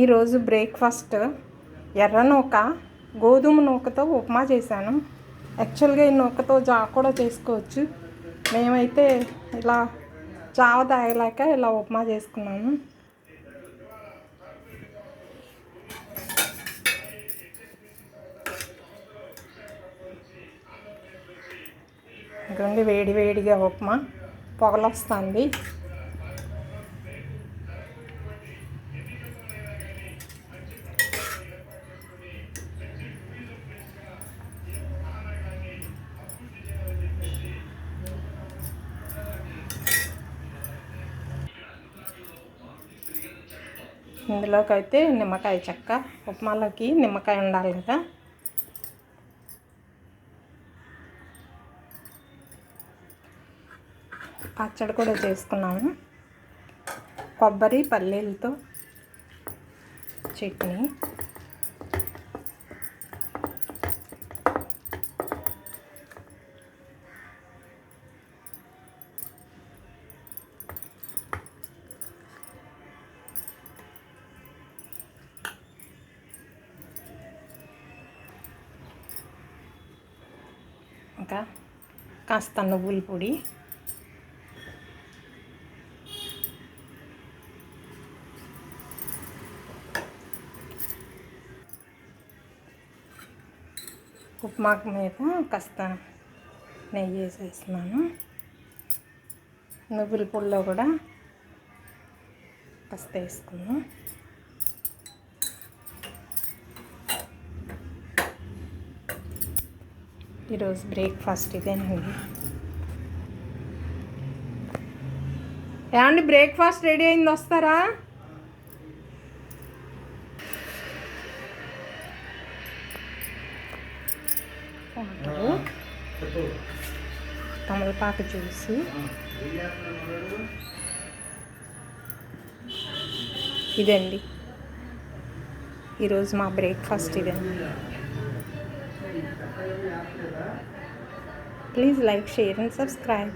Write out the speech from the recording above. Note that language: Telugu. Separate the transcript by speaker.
Speaker 1: ఈరోజు బ్రేక్ఫాస్ట్ ఎర్ర నూక గోధుమ నూకతో ఉప్మా చేశాను. యాక్చువల్గా ఈ నూకతో జావ కూడా చేసుకోవచ్చు. మేమైతే ఇలా జావ తాగలేక ఇలా ఉప్మా చేసుకున్నాను. ఇంకొండి వేడి వేడిగా ఉప్మా పొగలొస్తుంది. ఇందులోకి అయితే నిమ్మకాయ చెక్క, ఉప్మాలోకి నిమ్మకాయ ఉండాలి కదా. పచ్చడి కూడా చేసుకున్నాము. కొబ్బరి పల్లీలతో చట్నీ. ఇంకా కాస్త నువ్వుల పొడి, ఉప్మాకు మీద కాస్త నెయ్యి వేసేస్తున్నాను. నువ్వుల పొడిలో కూడా కాస్త వేసుకున్నాను. ఈరోజు బ్రేక్ఫాస్ట్ ఇదేనండి. ఏమండి, బ్రేక్ఫాస్ట్ రెడీ అయింది, వస్తారా? తమలపాకు జ్యూస్, ఇదండి ఈరోజు మా బ్రేక్ఫాస్ట్ ఇదండి. Please like, share and subscribe.